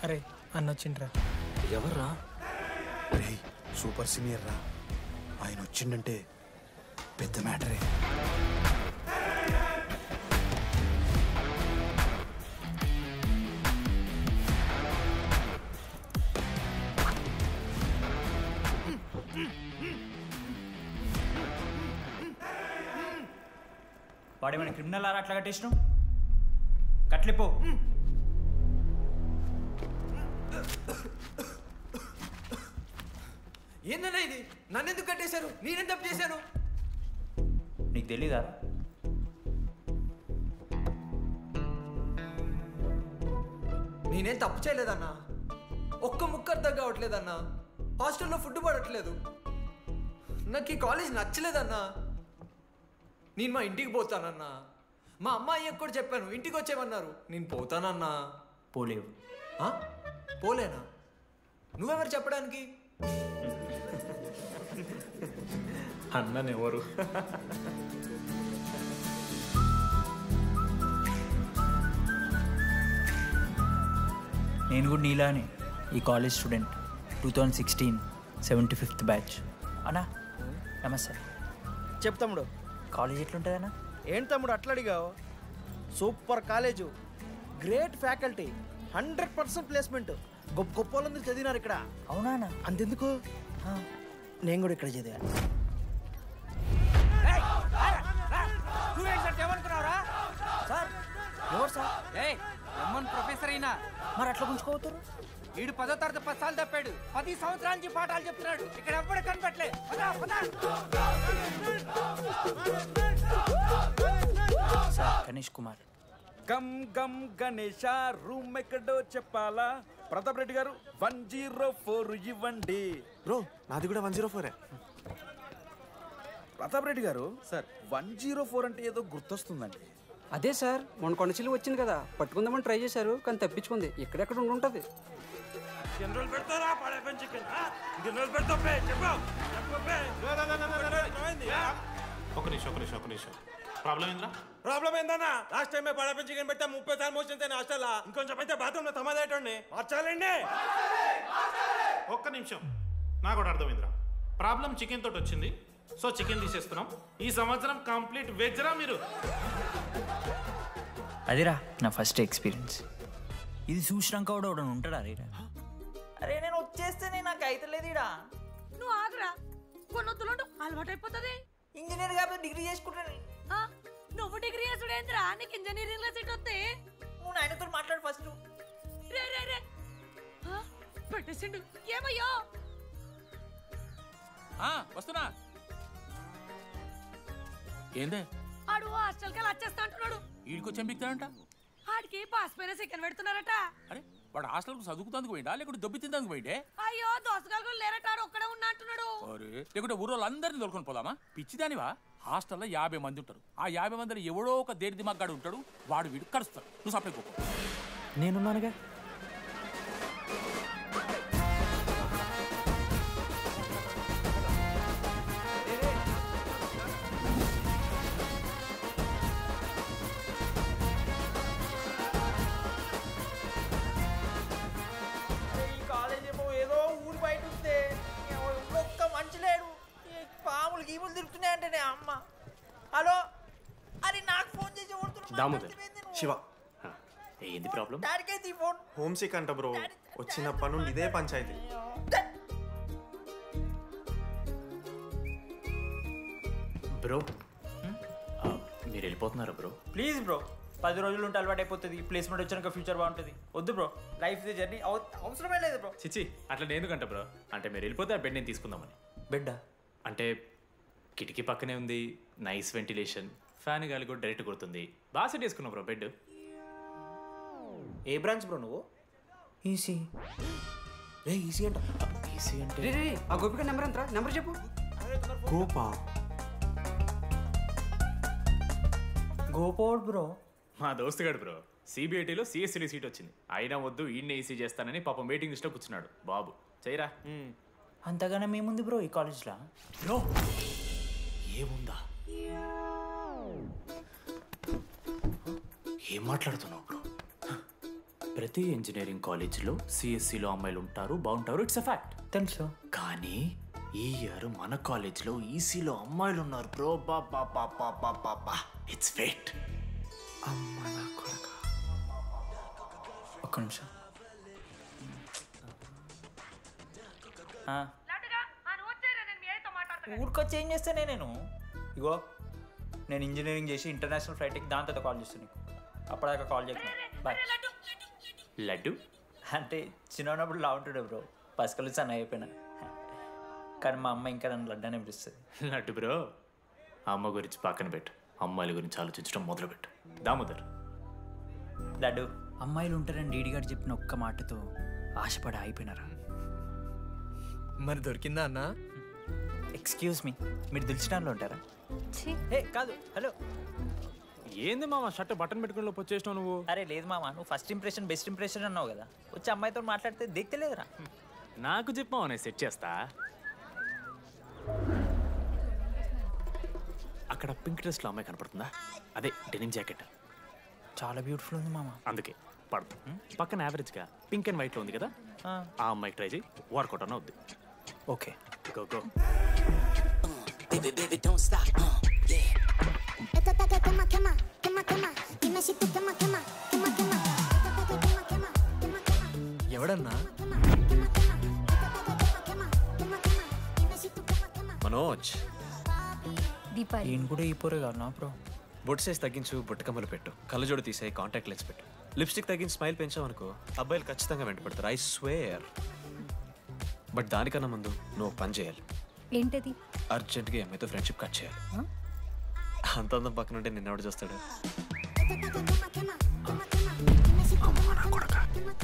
అరే అన్న వచ్చిండ్రా. ఎవర్రా? రే సూపర్ సీనియర్ రా, ఆయన వచ్చిండంటే పెద్ద మ్యాటరే. వాడేమైనా క్రిమినల్ ఆరా అట్లా కట్టేసినాం? కట్లిపో. ఏందన్నా ఇది? నన్ను ఎందుకు కట్టేశారు? నేనేం తప్పు చేశాను? నీకు తెలీదా? నేనేం తప్పు చేయలేదన్నా. ఒక్క ముక్క అర్థం కావట్లేదన్నా. హాస్టల్లో ఫుడ్ పడట్లేదు. నాకు ఈ కాలేజ్ నచ్చలేదన్నా. నేను మా ఇంటికి పోతానన్నా. మా అమ్మాయికి కూడా చెప్పాను, ఇంటికి వచ్చేమన్నారు. నేను పోతానన్నా. పోలేవు. పోలేనా? నువ్వెవరు చెప్పడానికి? అన్ననెవరు? నేను కూడా నీలానే ఈ కాలేజ్ స్టూడెంట్, 2016 75th బ్యాచ్. అన్నా నమస్తే. చెప్పు తమ్ముడు. కాలేజ్ ఎట్లుంటుంది అన్న? ఏంటి తమ్ముడు అట్లా అడిగావు? Super college, great faculty, 100% placement. గొప్ప గొప్ప వాళ్ళందరూ చదివినారు ఇక్కడ. అవునా అన్న? అంతెందుకు, నేను కూడా ఇక్కడ చదివా. సార్ ఎవరు సార్? ప్రొఫెసర్ అయినా మరి అట్లా గుంజుకోవతారు? వీడు 10వ తరగతి 10 సార్లు తప్పాడు. 10 సంవత్సరాల నుంచి పాఠాలు చెప్తున్నాడు. ఇక్కడ ఎప్పుడు కనపట్లే. సార్ గణేష్ కుమార్. గమ్ గమ్ గణేష రూమ్ ఎక్కడో చెప్పాలా? ప్రతాప్ రెడ్డి గారు 104 ఇవ్వండి. బ్రో నాది కూడా 104. ప్రతాప్ రెడ్డి గారు సార్ 104 అంటే ఏదో గుర్తొస్తుందండి. అదే సార్, మొన్న కొండచిల్లు వచ్చింది కదా, పట్టుకుందామని ట్రై చేశారు కానీ తప్పించుకుంది. ఎక్కడెక్కడ ఉండుంటది. ఒక నిమిషం ప్రాబ్లం ఏంద్రా? ప్రాబ్లం ఏందన్నా? లాస్ట్ టైం పడప చికెన్ పెట్టా 30 సార్లు మోషన్ హాస్టల్లా. ఇంకొంచెం అయితే బాత్రూమ్ లో తమాదేటండి మార్చాలండి. ఒక్క నిమిషం, నాకు కూడా అర్థమైందిరా. ప్రాబ్లం చికెన్ తోటి వచ్చింది, సో చికెన్ తీసేస్తున్నాం. ఈ సంవత్సరం కంప్లీట్ వెజ్ రా మీరు. అదిరా నా ఫస్ట్ ఎక్స్పీరియన్స్. ఇది చూసినాక కూడా ఒకడు ఉంటాడా? అరే నేను వచ్చేస్తేనే నాకు అయితలేదు ఇడా. నువ్వు ఆగరా, కొన్నొత్తులు అలవాటు అయిపోతుంది. ఇంజనీర్ కాబట్టి డిగ్రీ చేసుకుంటాను. నువ్వు డిగ్రీ చేసుడేంద్రా? నీకు ఇంజనీరింగ్ లో సీట్ వస్తే నువ్వు నాయనతో మాట్లాడు ఫస్ట్. రే రే రే పెట్టేసిండు. ఏమయ్యో వస్తున్నా. ఏందే ఆడు హాస్టల్కి వెళ్ళి వచ్చేస్తా అంటున్నాడు. ఈడికి వచ్చి ఎంపిక్తాడంట. ఆడికి పాస్ పైన సెకండ్ పెడుతున్నారట. అరే వాడు హాస్టల్కు చదువుకుతానికి పోయిండా లేకుంటే దెబ్బ తిందానికి పోయిండే? అయ్యో దోసగాలు లేరట, ఆడు ఒక్కడే ఉన్నా అంటున్నాడు. అరే లేకుంటే ఊరోళ్ళు అందరినీ దొరుకుని పోదామా? పిచ్చిదానివా? హాస్టల్లో 50 మంది ఉంటారు. ఆ 50 మందిలో ఎవడో ఒక దేని దిమాగ్గాడు ఉంటాడు. వాడు వీడు కరుస్తాడు. నువ్వు సప్లై పో. నేనున్నానుగా. గీములు తిరుగుతున్నాయంటే అమ్మ. హలో, అరే నాకు ఫోన్ చేసి శివ ఏంది ప్రాబ్లం? డాడీకైతే ఫోన్. హోమ్ సిక్ అంట బ్రో, వచ్చినప్పటి నుండి ఇదే పంచాయతీ. బ్రో మీరు వెళ్ళిపోతున్నారా బ్రో? ప్లీజ్ బ్రో, 10 రోజులు ఉంటే అలవాటు అయిపోతుంది. ప్లేస్మెంట్ వచ్చాక ఫ్యూచర్ బాగుంటుంది. వద్దు బ్రో, లైఫ్ ది జర్నీ, అవసరమే లేదు బ్రో. చిచి అట్లా ఎందుకంట బ్రో? అంటే మీరు వెళ్ళిపోతే ఆ బెడ్ నేను తీసుకుందామని. బెడ్డా? అంటే కిటికీ పక్కనే ఉంది, నైస్ వెంటిలేషన్, ఫ్యాన్ గాలి కూడా డైరెక్ట్ కొడుతుంది. బాగా సెట్ చేసుకున్నావు బ్రో బెడ్. ఏ బ్రాంచ్ బ్రో నువ్వు? ఈసీ. ఈసీ అంట. ఈసీ అంటే ఆ గోపిక నెంబర్ ఎంతరా? నెంబర్ చెప్పు. గోపోడ్ బ్రో మా దోస్తుగాడు బ్రో. సిబిఐటీలో సిఎస్సీలో సీట్ వచ్చింది. అయినా వద్దు ఈయన్నే ఈసీ చేస్తానని పాపం వెయిటింగ్ లిస్ట్లో కూర్చున్నాడు. బాబు చేయరా. అంతగానే మేముంది బ్రో ఈ కాలేజ్లో. బ్రో ఏముందా? ఏం మాట్లాడుతున్నావు బ్రో? ప్రతి ఇంజనీరింగ్ కాలేజీలో సిఎస్సిలో అమ్మాయిలు ఉంటారు, బాగుంటారు, ఇట్స్ అ ఫ్యాక్ట్. తెలుసు. కానీ ఈ ఇయర్ మన కాలేజ్లో ఈసీలో అమ్మాయిలు ఉన్నారు బ్రో. Baba it's fate. ఒక్క నిమిషం. ఊరికొచ్చి ఏం చేస్తానే నేను? ఇగో నేను ఇంజనీరింగ్ చేసి ఇంటర్నేషనల్ ఫ్లైట్కి దాని తర్వాత కాల్ చేస్తాను నీకు. అప్పటిదాకా కాల్ చేస్తాను. బాయ్. లడ్డు అంటే చిన్నప్పుడు లా ఉంటుండే బ్రో, పసుకలు సన్న అయిపోయినా. కానీ మా అమ్మ ఇంకా నన్ను లడ్డు అని పిలుస్తుంది. లడ్డు బ్రో, అమ్మ గురించి పక్కన పెట్టు, అమ్మాయిల గురించి ఆలోచించడం మొదలుపెట్టు. దామోదర్. లడ్డు, అమ్మాయిలు ఉంటారని డీడీ గారు చెప్పిన ఒక్క మాటతో ఆశపడి అయిపోయినారా? మరి దొరికిందా అన్న? ఎక్స్క్యూజ్ మీ, మీరు దిల్చినాలో ఉంటారా? ఏ కాదు, హలో. ఏంది మామ షర్ట్ బటన్ పెట్టుకుని వచ్చేసినావు నువ్వు? అరే లేదు మామ, నువ్వు ఫస్ట్ ఇంప్రెషన్ బెస్ట్ ఇంప్రెషన్ అన్నావు కదా, వచ్చి అమ్మాయితో మాట్లాడితే దిక్కలేదురా. నాకు చెప్పావు, నేను సెట్ చేస్తా. అక్కడ పింక్ డ్రెస్లో అమ్మాయి కనపడుతుందా? అదే డెనిమ్ జాకెట్. చాలా బ్యూటిఫుల్ ఉంది మామ. అందుకే పడదు. పక్కన యావరేజ్గా పింక్ అండ్ వైట్లో ఉంది కదా, ఆ అమ్మాయికి ట్రై చేయి, వర్కౌట్ అన్న వద్దు. Okay, go go. ఎవడన్నా? మనోజ్. ఈయన కూడా ఈ పోరే కాదు నా బ్రో. బొట్టు సైజ్ తగ్గించు, బుట్టకమ్మలు పెట్టు, కళ్ళజోడు తీసాయి, కాంటాక్ట్ లెన్స్ పెట్టు, లిప్స్టిక్ తగ్గించి స్మైల్ పెంచావు అనుకో, అబ్బాయిలు ఖచ్చితంగా వెంటపడతారు. I swear. బట్ దానికన్నా ముందు నువ్వు పని చేయాలి. ఏంటది? అర్జెంట్గా అమ్మాయితో ఫ్రెండ్షిప్ కట్ చేయాలి. అంత అందం పక్కన ఉంటే నిన్నెవడు చూస్తాడు?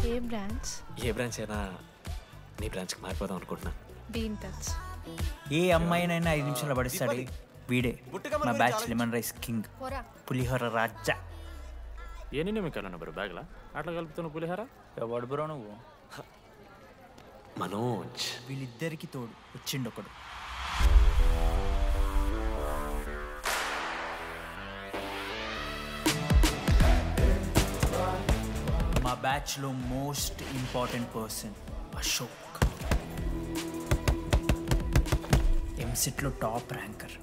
ఏ బ్రాంచ్? ఏ బ్రాంచ్ అయినా నీ బ్రాంచ్కి మారిపోదాం అనుకుంటున్నా. Be in touch. ఏ అమ్మాయినైనా 5 నిమిషాలు పడిస్తాడు వీడే. మా బ్యాచ్ లెమన్ రైస్ కింగ్, పులిహోర రాజా. ఏ నిమికాలన్నా బ్రో బ్యాగ్లా అట్లా కలుపుతున్నావు పులిహోర? ఎవడు బ్రో నువ్వు? మనోజ్. వీళ్ళిద్దరికి తోడు వచ్చిండు ఒకడు. మా బ్యాచ్లో మోస్ట్ ఇంపార్టెంట్ పర్సన్ అశోక్. ఎంసెట్లో టాప్ ర్యాంకర్.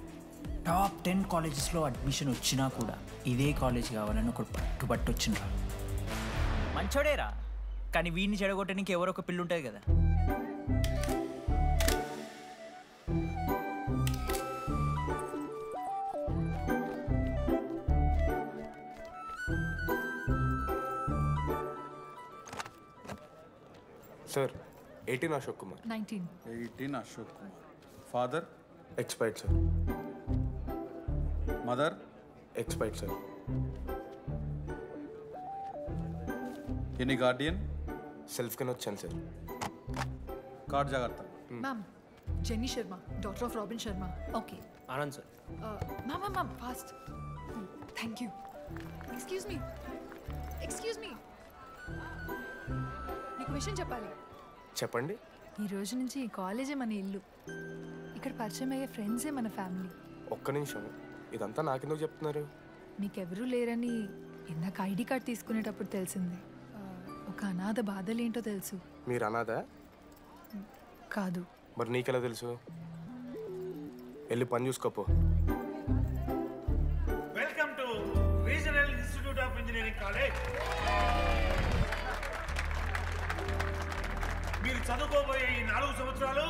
టాప్ 10 కాలేజెస్లో అడ్మిషన్ వచ్చినా కూడా ఇదే కాలేజ్ కావాలని ఒకడు పట్టుబట్టు వచ్చిండ్రా. మంచోడేరా, కానీ వీడిని చెడగొట్టడానికి ఎవరో ఒక పిల్లు ఉంటుంది కదా. Sir 18 Ashok Kumar. 18 Ashok Kumar. Father? Expired sir. Mother? Expired sir. Any guardian? సెల్ఫ్గానే వచ్చాను సార్. కార్డ్ జాగ్రత్త. Ma'am, Jenny Sharma, daughter of Robin Sharma. Okay. Anand sir. Ma'am fast. Thank you. Excuse me. నీకు విషయం చెప్పాలి. చెప్పండి. ఈ రోజు నుంచి ఈ కాలేజే మన ఇల్లు. ఇక్కడ పరిచయం అయ్యే ఫ్రెండ్సే మన ఫ్యామిలీ. ఒక్క నిమిషం, ఇదంతా నాకెందుకు చెప్తున్నారు? మీకెవరూ లేరని ఇందాక ఐడి కార్డ్ తీసుకునేటప్పుడు తెలిసింది. ఒక అనాథ బాధలేంటో తెలుసు. మీరు అనాథ? కాదు. మరి నీకెలా తెలుసు? వెళ్ళి పని చూసుకోపో. Welcome to regional institute of engineering college. మీరు చదువుకోబోయే ఈ 4 సంవత్సరాలు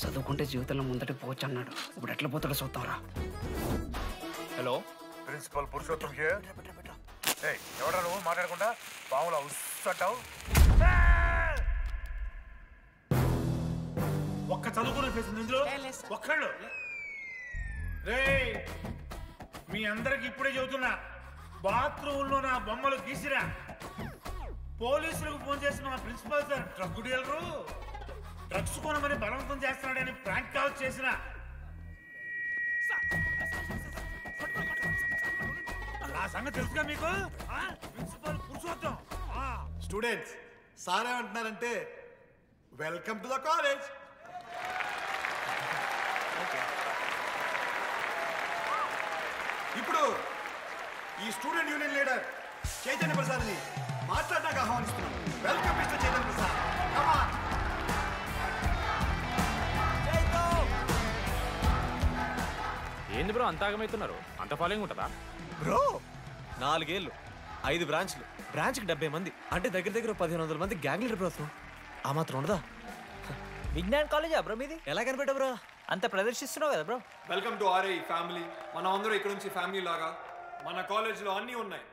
చదువుకుంటే జీవితంలో ముందటి పోవచ్చు అన్నాడు. ఇప్పుడు ఎట్లా పోతాడో చూద్దాంరా. Hello, principal Purushottam here. ఎవడా నువ్వు మాట్లాడకుండా పాములా ఉస్సట్టావు? ఒక్క చదువుకునే ఫేస్ ఇందులో ఒక్కళ్ళు. రే, మీ అందరికి ఇప్పుడే చెబుతున్నా, బాత్రూంలో నా బొమ్మలు గీసిరా. పోలీసులకు ఫోన్ చేసి మా principal sir drug dealer drugs కొనమని బలవంతం చేస్తున్నాడని ప్రాంక్ కాల్ చేసిన. ఆ సంగతి తెలుసుగా మీకు? ప్రిన్సిపల్ పురుషోత్తం. స్టూడెంట్స్, సార్ ఏమంటున్నారంటే వెల్కమ్ టు ద కాలేజ్. ఇప్పుడు ఈ స్టూడెంట్ యూనియన్ లీడర్ చైతన్య ప్రసాద్ని మాట్లాడడానికి ఆహ్వానిస్తున్నాం. Welcome mister Chaitanya Prasad. Come on. ఏంది బ్రో అంత ఆగమవుతున్నారు? అంత ఫాలోయింగ్ ఉంటుందా బ్రో? 4 ఏళ్ళు 5 బ్రాంచ్లు, బ్రాంచ్కి 70 మంది అంటే దగ్గర దగ్గర 1500 మంది గ్యాంగ్ లీడర్ బ్రో. ఆ మాత్రం ఉండదా? విజ్ఞాన్ కాలేజా బ్రో మీది? ఎలా కనిపెట్టా బ్రో? అంత ప్రదర్శిస్తున్నావు కదా bro. Welcome to RI family. మనం అందరూ ఇక్కడ నుంచి ఫ్యామిలీ లాగా. మన కాలేజ్లో అన్నీ ఉన్నాయి.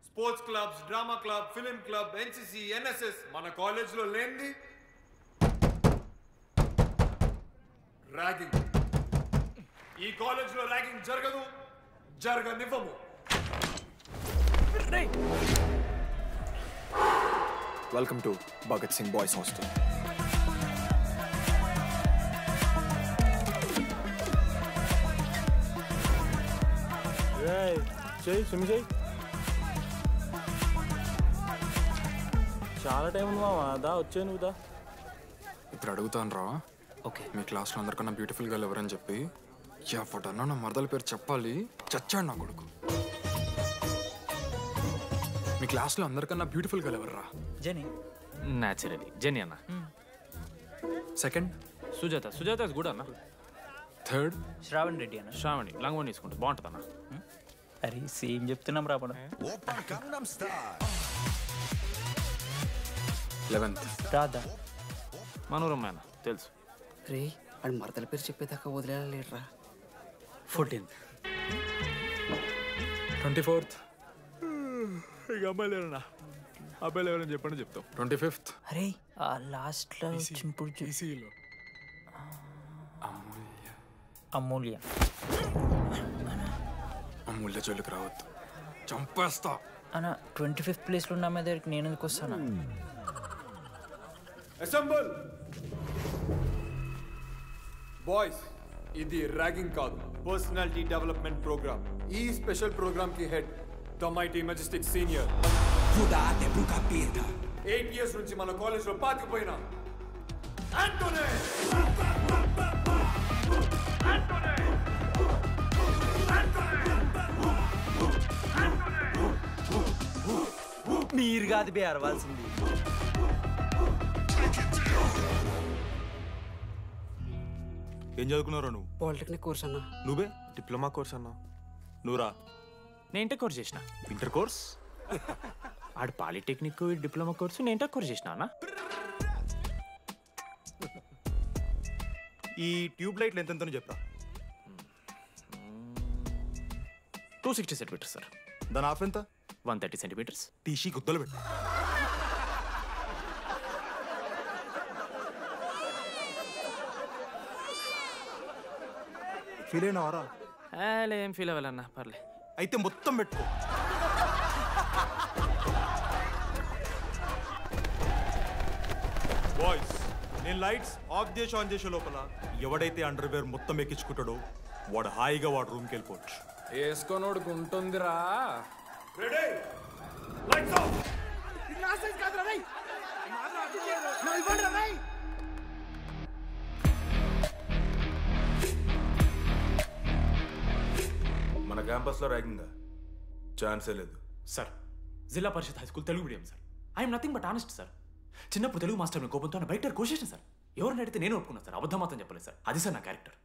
Sports clubs, drama club, film club, NCC, NSS. మన కాలేజ్లో లేనిది ర్యాగింగ్. ఈ కాలేజ్లో ర్యాగింగ్ జరగదు, జరగనివ్వము. Welcome to Bhagat Singh boys hostel. చాలా టైం ఉంది మావా. దా వచ్చే నువ్వు దా. ఇప్పుడు అడుగుతాను రా. ఓకే. మీ క్లాస్లో అందరికన్నా బ్యూటిఫుల్ గర్ల్ ఎవరని చెప్పి ఎవడన్నా నా మరదల పేరు చెప్పాలి. చచ్చాడు నా కొడుకు. మీ క్లాస్లో అందరికన్నా బ్యూటిఫుల్ గర్ల్ ఎవర్రా? జెనీ. న్యాచురలీ జెనీ అన్న. Second Sujatha. Sujatha is good అన్న. థర్డ్ శ్రావణ్ రెడ్డి అన్న. శ్రావణి లంగోని తీసుకుంటుంది, బాగుంటుంది అన్న. అరే సేమ్ చెప్తున్నాం రాపడ. 11th రాధా. మనోరమ్మ అన్న తెలుసు. రే అది మరదల పేరు చెప్పేదాకా వదిలేరా. 14th 24th ఇక అమ్మాయిలు ఎవరన్నా అబ్బాయిలు ఎవరైనా చెప్పండి చెప్తాం. 25th అరే ఆ లాస్ట్లో చింపుడు అమూల్య. అమూల్య జోలికి రావద్దు, చంపేస్తా అన్న. 25th ప్లేస్లో ఉన్న అమ్మాయి దగ్గరికి నేను ఎందుకు వస్తానా? Assemble boys. ఇది ర్యాగింగ్ కాదు, పర్సనాలిటీ డెవలప్మెంట్ ప్రోగ్రామ్. ఈ స్పెషల్ ప్రోగ్రామ్ కి head the mighty Majestic senior. 8 years నుంచి మన కాలేజ్ లో పాతిపోయిన ఆంటోనీ. మీరు కాదు బే అరవాల్సింది. ఏం చదువుకున్నారా నువ్వు? పాలిటెక్నిక్ కోర్స్ అన్నా. నువ్వే డిప్లొమా కోర్స్ అన్నా. నువ్వురా? నేను ఇంటర్ కోర్స్ చేసిన. Inter course? ఆడు పాలిటెక్నిక్ డిప్లొమా కోర్సు, నేను ఇంటర్ కోర్స్ చేసిన అన్న. ఈ ట్యూబ్ లైట్లు ఎంతెంతనో చెప్పరా. 260 సెంటీమీటర్స్ సార్. దాని ఆఫ్ ఎంత? 130 సెంటీమీటర్స్. టీసీ గుద్దలు పెట్టు. ఫీల్ అయినావారా? ఏం ఫీల్ అవ్వాలన్నా, పర్లే. అయితే మొత్తం పెట్టుకో. బాయ్స్, నేను లైట్స్ ఆఫ్ చేసి ఆన్ చేసే లోపల ఎవడైతే అండర్వేర్ మొత్తం ఎక్కించుకుంటాడో వాడు హాయిగా వాడు రూమ్కి వెళ్ళిపోవచ్చు. వేసుకోనోడుకు ఉంటుందిరా. Ready, lights off. మన క్యాంపస్లో ర్యాగింగ్ ఛాన్సే లేదు sir. Zilla Parishad high school Telugu medium sir. I'm nothing but honest sir. చిన్నప్పుడు తెలుగు మాస్టర్ కోపంతో బయట కోసేసిన సార్. ఎవరిని అడిగితే నేను ఒప్పుకున్నాను సార్. అబద్ధం మాత్రం చెప్పలేదు సార్. అది సార్ నా క్యారెక్టర్.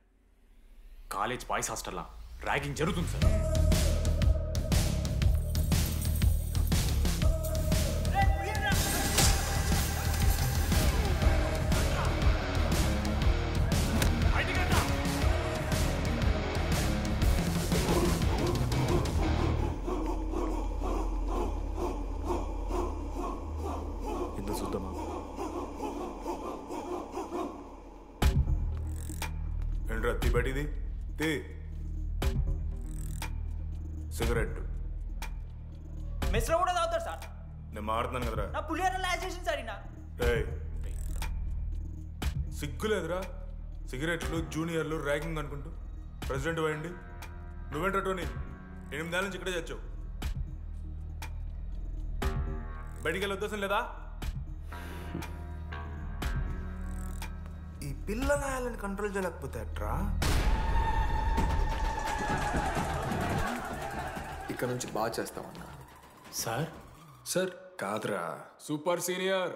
కాలేజ్ బాయ్స్ హాస్టల్లా ర్యాగింగ్ జరుగుతుంది సార్. ఏంట్రా బయటిది తీ. సిగరెట్ మెస్లో కూడా తాగుతారు సార్. నేను మాడుతున్నాను కదరా. నా పులిహోర లాస్ట్ చేసింది సార్ ఈయన. సిగ్గులేదురా? సిగరెట్లు జూనియర్లు ర్యాగింగ్ అనుకుంటూ ప్రెసిడెంట్ పోయండి. నువ్వేంట్రా టోనీ 8 ఏళ్ళ నుంచి ఇక్కడే చచ్చావు. బయటికి వెళ్ళే ఉద్దేశం లేదా? ఈ పిల్లలని కంట్రోల్ చేయలేకపోతే అట్రా. ఇక్కడ నుంచి బాగా చేస్తామన్నా. సార్ సార్ కాదురా, సూపర్ సీనియర్.